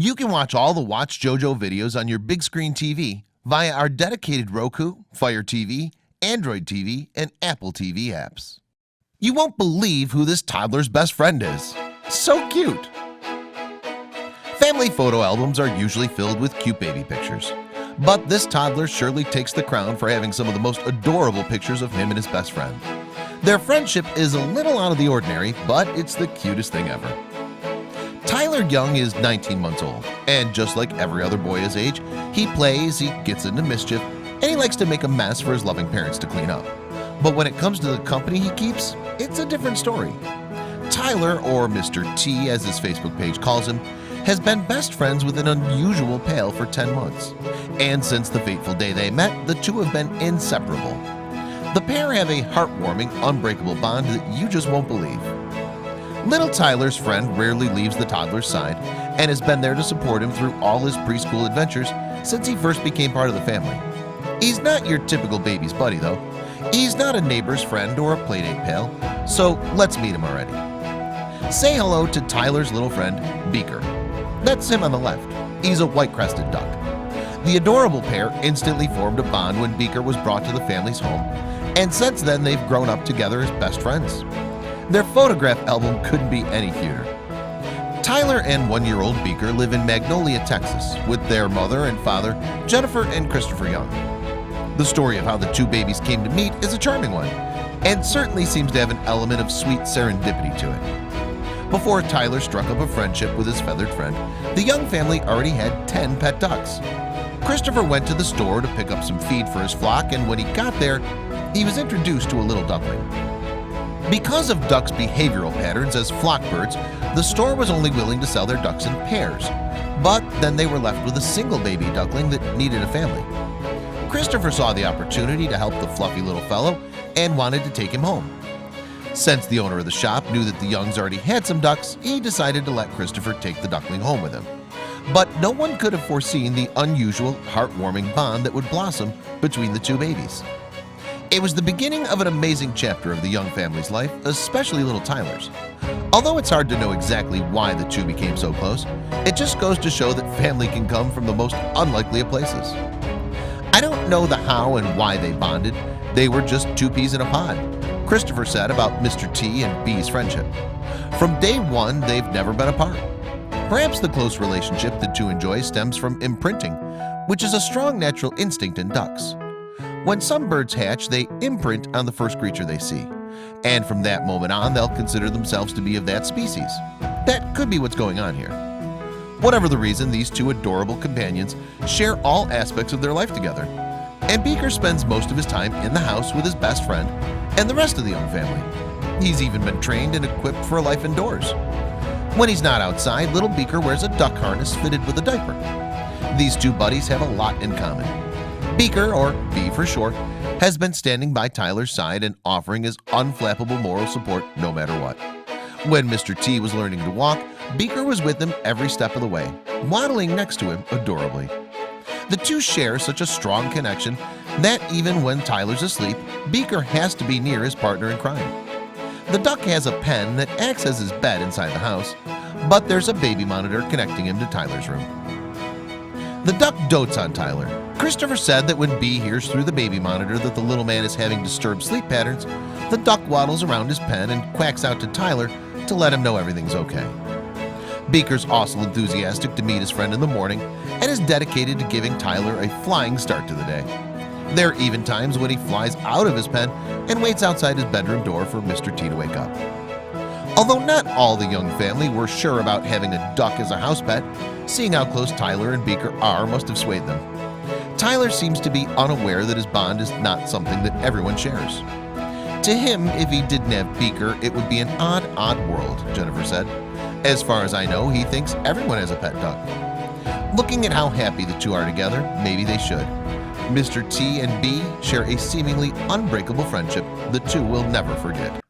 You can watch all the watchJojo videos on your big screen TV via our dedicated Roku, Fire TV, Android TV, and Apple TV apps. You won't believe who this toddler's best friend is. So cute! Family photo albums are usually filled with cute baby pictures, but this toddler surely takes the crown for having some of the most adorable pictures of him and his best friend. Their friendship is a little out of the ordinary, but it's the cutest thing ever. Tyler Young is 19 months old, and just like every other boy his age, he plays, he gets into mischief, and he likes to make a mess for his loving parents to clean up. But when it comes to the company he keeps, it's a different story. Tyler, or Mr. T as his Facebook page calls him, has been best friends with an unusual pal for 10 months. And since the fateful day they met, the two have been inseparable. The pair have a heartwarming, unbreakable bond that you just won't believe. Little Tyler's friend rarely leaves the toddler's side and has been there to support him through all his preschool adventures since he first became part of the family. He's not your typical baby's buddy though. He's not a neighbor's friend or a playdate pal, so let's meet him already. Say hello to Tyler's little friend, Beaker. That's him on the left. He's a white-crested duck. The adorable pair instantly formed a bond when Beaker was brought to the family's home, and since then they've grown up together as best friends. Their photograph album couldn't be any cuter. Tyler and one-year-old Beaker live in Magnolia, Texas, with their mother and father, Jennifer and Christopher Young. The story of how the two babies came to meet is a charming one, and certainly seems to have an element of sweet serendipity to it. Before Tyler struck up a friendship with his feathered friend, the Young family already had 10 pet ducks. Christopher went to the store to pick up some feed for his flock, and when he got there, he was introduced to a little duckling. Because of ducks' behavioral patterns as flock birds, the store was only willing to sell their ducks in pairs, but then they were left with a single baby duckling that needed a family. Christopher saw the opportunity to help the fluffy little fellow and wanted to take him home. Since the owner of the shop knew that the Youngs already had some ducks, he decided to let Christopher take the duckling home with him. But no one could have foreseen the unusual, heartwarming bond that would blossom between the two babies. It was the beginning of an amazing chapter of the Young family's life, especially little Tyler's. Although it's hard to know exactly why the two became so close, it just goes to show that family can come from the most unlikely of places. I don't know the how and why they bonded. They were just two peas in a pod, Christopher said about Mr. T and B's friendship. From day one, they've never been apart. Perhaps the close relationship the two enjoy stems from imprinting, which is a strong natural instinct in ducks. When some birds hatch, they imprint on the first creature they see, and from that moment on, they'll consider themselves to be of that species. That could be what's going on here. Whatever the reason, these two adorable companions share all aspects of their life together, and Beaker spends most of his time in the house with his best friend and the rest of the Young family. He's even been trained and equipped for life indoors. When he's not outside, little Beaker wears a duck harness fitted with a diaper. These two buddies have a lot in common. Beaker, or B for short, has been standing by Tyler's side and offering his unflappable moral support no matter what. When Mr. T was learning to walk, Beaker was with him every step of the way, waddling next to him adorably. The two share such a strong connection that even when Tyler's asleep, Beaker has to be near his partner in crime. The duck has a pen that acts as his bed inside the house, but there's a baby monitor connecting him to Tyler's room. The duck dotes on Tyler. Christopher said that when B hears through the baby monitor that the little man is having disturbed sleep patterns, the duck waddles around his pen and quacks out to Tyler to let him know everything's okay. Beaker's also enthusiastic to meet his friend in the morning and is dedicated to giving Tyler a flying start to the day. There are even times when he flies out of his pen and waits outside his bedroom door for Mr. T to wake up. Although not all the Young family were sure about having a duck as a house pet, seeing how close Tyler and Beaker are must have swayed them. Tyler seems to be unaware that his bond is not something that everyone shares. To him, if he didn't have Beaker, it would be an odd world, Jennifer said. As far as I know, he thinks everyone has a pet duck. Looking at how happy the two are together, maybe they should. Mr. T and B share a seemingly unbreakable friendship the two will never forget.